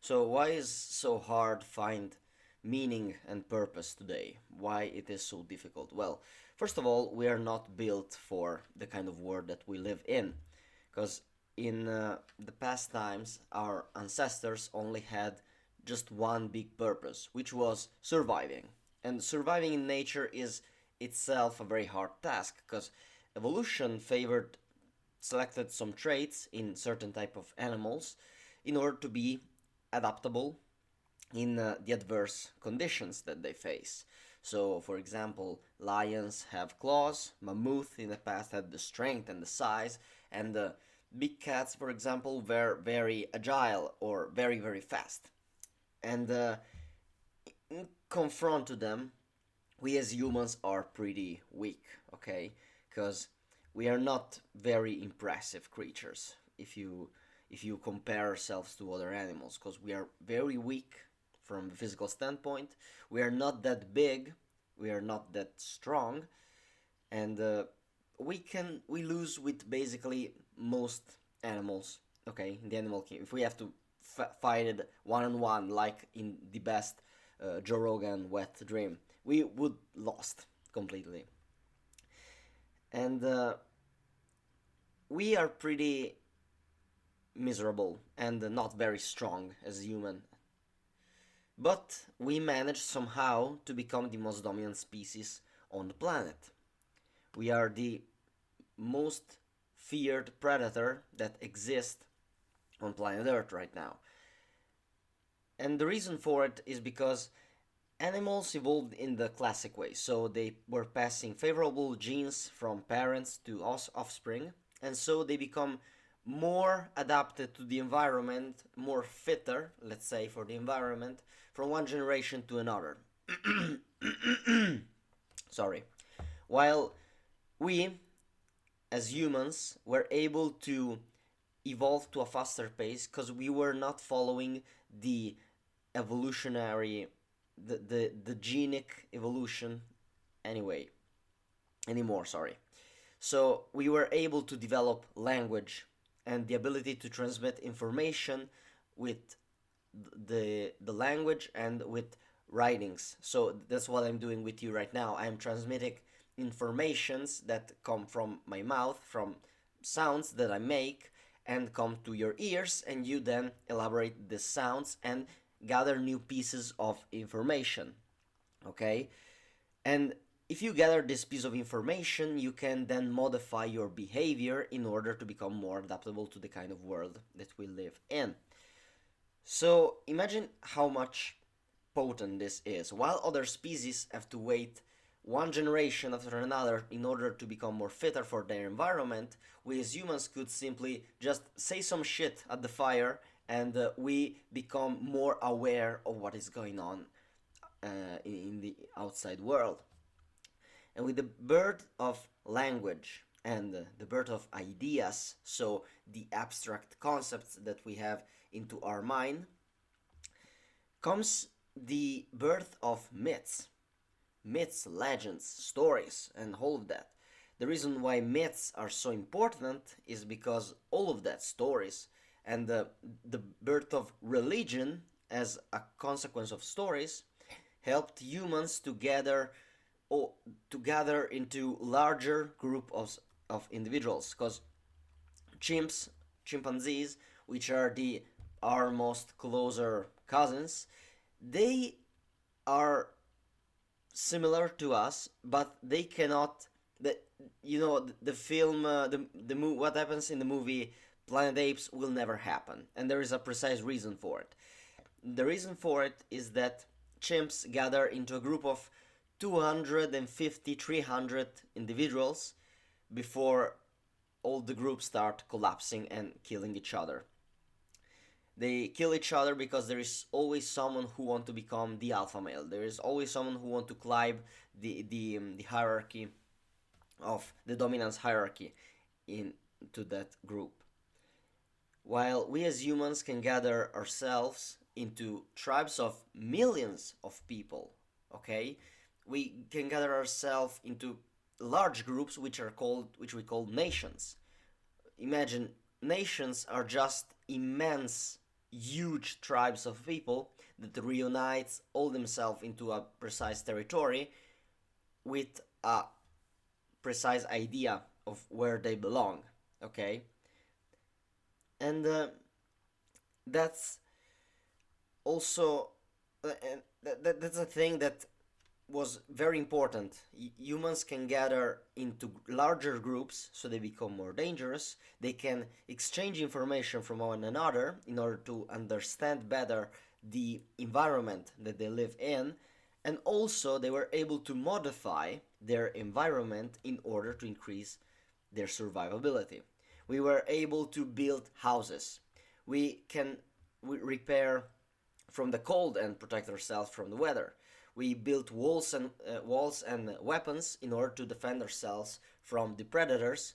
So why is so hard find meaning and purpose today? Why it is so difficult? Well, first of all, we are not built for the kind of world that we live in, because in the past times our ancestors only had just one big purpose, which was surviving. And surviving in nature is itself a very hard task because evolution favored selected some traits in certain type of animals in order to be adaptable in the adverse conditions that they face. So, for example, lions have claws, mammoth in the past had the strength and the size, and the big cats, for example, were very agile or very, very fast. And in confront to them, we as humans are pretty weak, okay? Because we are not very impressive creatures if you compare ourselves to other animals, because we are very weak from a physical standpoint. We are not that big, we are not that strong, and we lose with basically most animals. Okay, in the animal kingdom, if we have to fight it one on one, like in the best Joe Rogan Wet Dream, we would lost completely. And we are pretty miserable and not very strong as human. But we managed somehow to become the most dominant species on the planet. We are the most feared predator that exists on planet Earth right now. And the reason for it is because animals evolved in the classic way, so they were passing favorable genes from parents to us offspring, and so they become more adapted to the environment, more fitter, let's say, for the environment from one generation to another. Sorry. While we, as humans, were able to evolve to a faster pace because we were not following the evolutionary the genic evolution anyway anymore, sorry. So we were able to develop language and the ability to transmit information with the language and with writings. So that's what I'm doing with you right now. I'm transmitting informations that come from my mouth, from sounds that I make, and come to your ears, and you then elaborate the sounds and gather new pieces of information. Okay? And if you gather this piece of information, you can then modify your behavior in order to become more adaptable to the kind of world that we live in. So imagine how much potent this is. While other species have to wait one generation after another in order to become more fitter for their environment, we as humans could simply just say some shit at the fire and we become more aware of what is going on in the outside world. And with the birth of language and the birth of ideas, so the abstract concepts that we have into our mind, comes the birth of myths. Myths, legends, stories, and all of that. The reason why myths are so important is because all of that, stories, and the birth of religion as a consequence of stories, helped humans to gather into larger group of individuals, because chimps, chimpanzees, which are the our most closer cousins, they are similar to us, but they cannot. The the film what happens in the movie Planet Apes will never happen, and there is a precise reason for it. The reason for it is that chimps gather into a group of 250, 300 individuals before all the groups start collapsing and killing each other. They kill each other because there is always someone who want to become the alpha male. There is always someone who want to climb the hierarchy of the dominance hierarchy into that group. While we as humans can gather ourselves into tribes of millions of people, okay, we can gather ourselves into large groups which we call nations. Imagine nations are just immense huge tribes of people that reunites all themselves into a precise territory with a precise idea of where they belong. Okay, and that's also and that's a thing that was very important. Humans can gather into larger groups, so they become more dangerous. They can exchange information from one another in order to understand better the environment that they live in, and also they were able to modify their environment in order to increase their survivability. We were able to build houses. We can repair from the cold and protect ourselves from the weather. We built walls and weapons in order to defend ourselves from the predators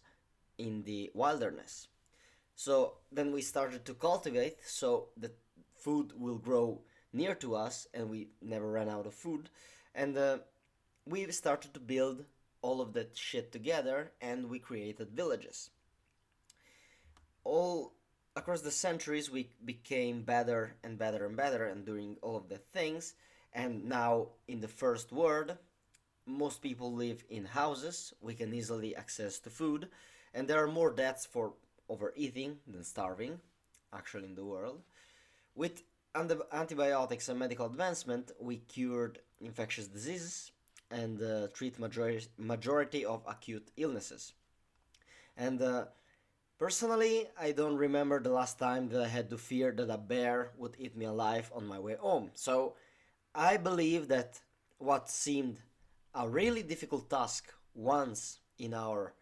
in the wilderness. So then we started to cultivate so that food will grow near to us and we never ran out of food. And we started to build all of that shit together and we created villages. All across the centuries we became better and better and better and doing all of the things, and now in the first world most people live in houses. We can easily access to food, and there are more deaths for overeating than starving actually in the world. With antibiotics and medical advancement we cured infectious diseases and treat majority of acute illnesses. And personally, I don't remember the last time that I had to fear that a bear would eat me alive on my way home. So I believe that what seemed a really difficult task once in our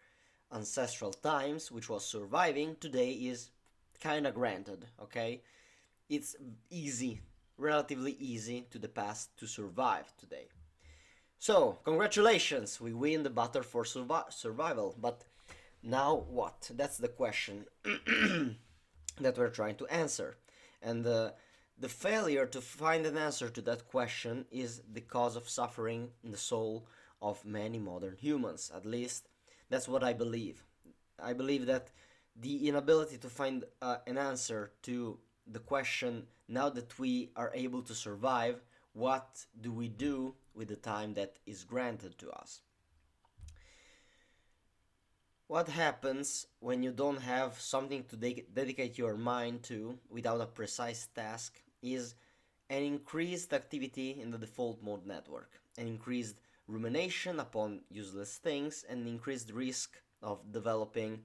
ancestral times, which was surviving, today is kinda granted, okay? It's easy, relatively easy to the past to survive today. So, congratulations, we win the battle for survival, but now what? That's the question that we're trying to answer. And the failure to find an answer to that question is the cause of suffering in the soul of many modern humans. At least that's what I believe. I believe that the inability to find an answer to the question, now that we are able to survive, what do we do with the time that is granted to us? What happens when you don't have something to dedicate your mind to without a precise task is an increased activity in the default mode network, an increased rumination upon useless things, and increased risk of developing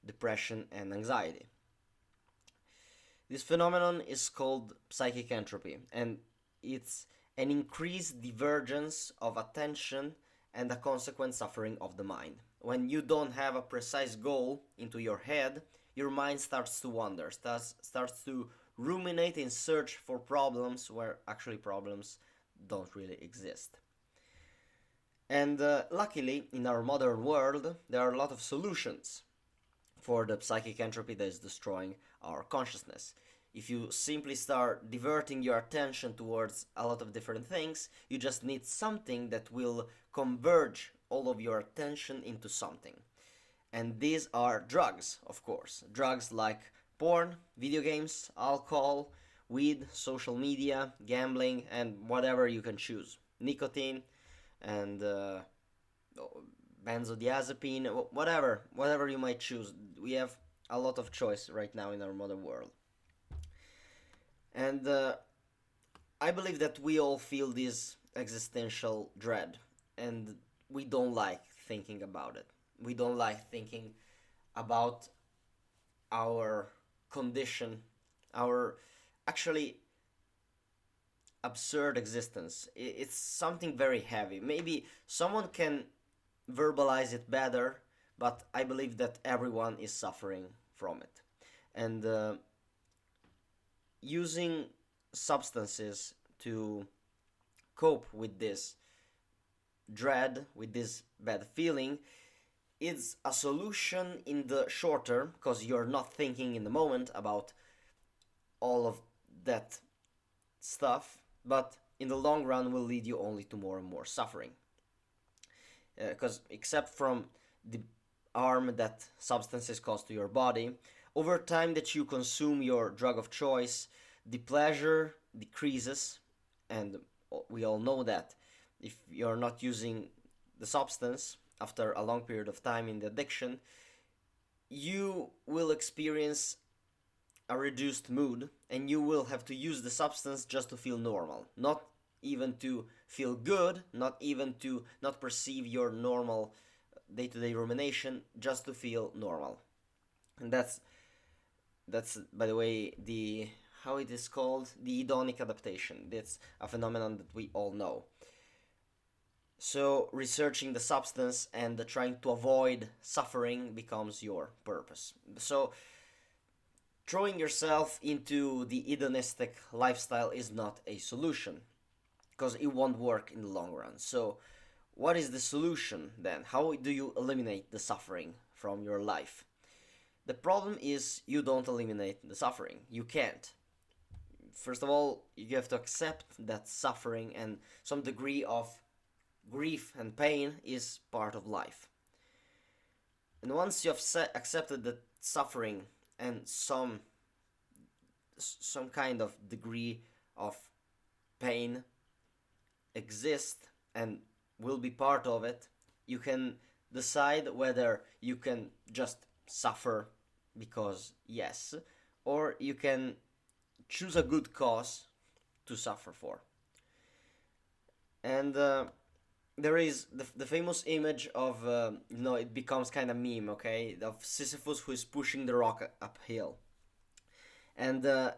depression and anxiety. This phenomenon is called psychic entropy, and it's an increased divergence of attention and a consequent suffering of the mind. When you don't have a precise goal into your head, your mind starts to wander, starts to ruminate in search for problems where actually problems don't really exist. And luckily, in our modern world, there are a lot of solutions for the psychic entropy that is destroying our consciousness. If you simply start diverting your attention towards a lot of different things, you just need something that will converge all of your attention into something. And these are drugs, of course. Drugs like porn, video games, alcohol, weed, social media, gambling, and whatever you can choose. Nicotine and benzodiazepine, whatever you might choose. We have a lot of choice right now in our modern world. And I believe that we all feel this existential dread, and we don't like thinking about it. We don't like thinking about our condition, our actually absurd existence. It's something very heavy. Maybe someone can verbalize it better, but I believe that everyone is suffering from it. And using substances to cope with this dread, with this bad feeling, is a solution in the short term because you're not thinking in the moment about all of that stuff, but in the long run will lead you only to more and more suffering. Because except from the harm that substances cause to your body, Over time that you consume your drug of choice, the pleasure decreases, and we all know that if you're not using the substance after a long period of time in the addiction, you will experience a reduced mood and you will have to use the substance just to feel normal, not even to feel good, not even to not perceive your normal day-to-day rumination, just to feel normal. And that's by the way the how it is called, the hedonic adaptation. That's a phenomenon that we all know. So researching the substance and trying to avoid suffering becomes your purpose. So throwing yourself into the hedonistic lifestyle is not a solution because it won't work in the long run. So what is the solution then? How do you eliminate the suffering from your life? The problem is you don't eliminate the suffering. You can't. First of all, you have to accept that suffering and some degree of grief and pain is part of life. And once you have accepted that suffering and some kind of degree of pain exist and will be part of it, you can decide whether you can just suffer because yes, or you can choose a good cause to suffer for. And there is the famous image of it becomes kind of meme, okay, of Sisyphus who is pushing the rock uphill. And the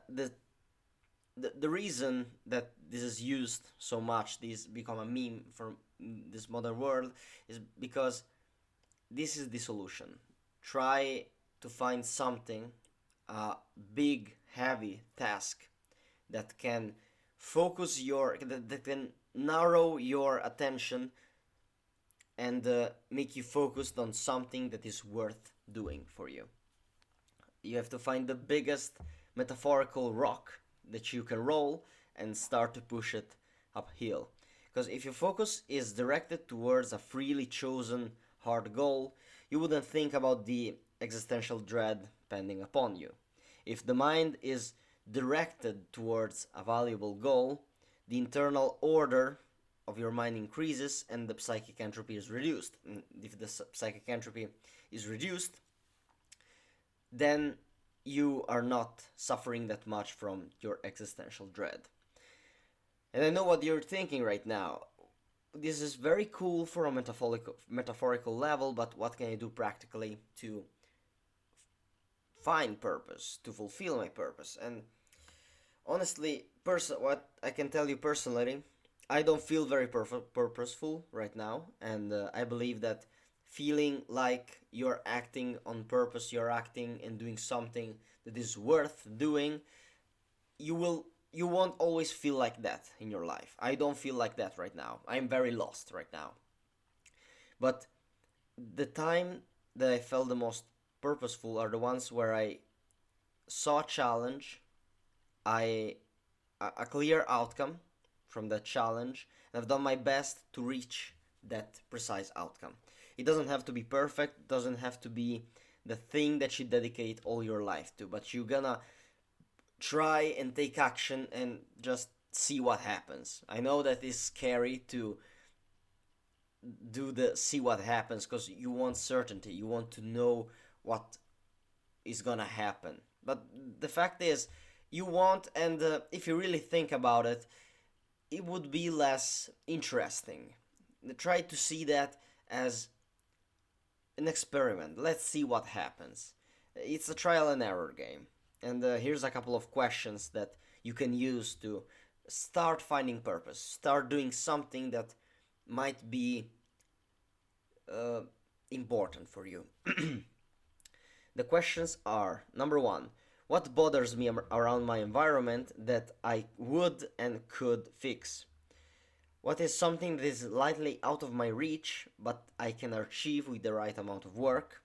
reason that this is used so much, this become a meme for this modern world, is because this is the solution. Try to find something, a big heavy task that can focus that can narrow your attention and make you focused on something that is worth doing for you. You have to find the biggest metaphorical rock that you can roll and start to push it uphill. Because if your focus is directed towards a freely chosen hard goal, you wouldn't think about the existential dread pending upon you. If the mind is directed towards a valuable goal, the internal order of your mind increases and the psychic entropy is reduced. And if the psychic entropy is reduced, then you are not suffering that much from your existential dread. And I know what you're thinking right now. This is very cool for a metaphorical level, but what can I do practically to find purpose, to fulfill my purpose? And honestly, what I can tell you personally, I don't feel very purposeful right now, and I believe that feeling like you're acting on purpose, you're acting and doing something that is worth doing, you won't always feel like that in your life. I don't feel like that right now. I'm very lost right now. But the time that I felt the most purposeful are the ones where I saw a challenge, I a clear outcome from that challenge, and I've done my best to reach that precise outcome. It doesn't have to be perfect, it doesn't have to be the thing that you dedicate all your life to, but you're gonna try and take action and just see what happens. I know that it's scary to do the see what happens because you want certainty, you want to know what is gonna happen. But the fact is, you want, and if you really think about it, it would be less interesting. Try to see that as an experiment. Let's see what happens. It's a trial and error game. And here's a couple of questions that you can use to start finding purpose, start doing something that might be uh, important for you. The questions are: number one, what bothers me around my environment that I would and could fix? What is something that is slightly out of my reach but I can achieve with the right amount of work?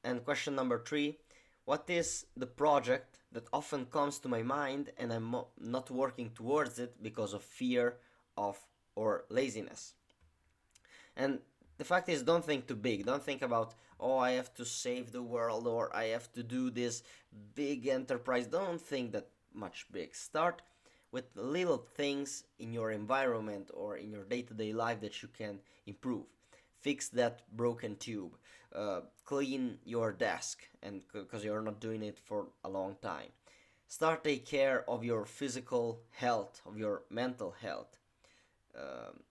And question number three, what is the project that often comes to my mind and I'm not working towards it because of fear of or laziness? And the fact is, don't think too big. Don't think about, oh, I have to save the world or I have to do this big enterprise. Don't think that much big. Start with little things in your environment or in your day-to-day life that you can improve. Fix that broken tube. Clean your desk, and because you're not doing it for a long time. Start take care of your physical health, of your mental health. Um,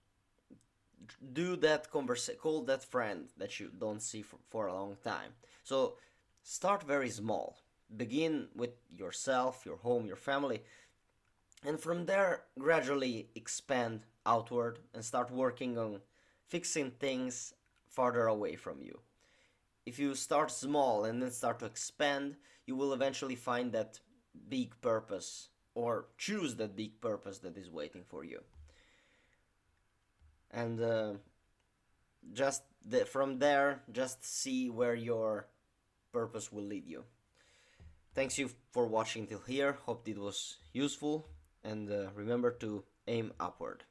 do that call that friend that you don't see for a long time. So start very small. Begin with yourself, your home, your family, and from there gradually expand outward and start working on fixing things farther away from you. If you start small and then start to expand, you will eventually find that big purpose, or choose that big purpose that is waiting for you. And from there, just see where your purpose will lead you. Thanks you for watching till here. Hope it was useful, and remember to aim upward.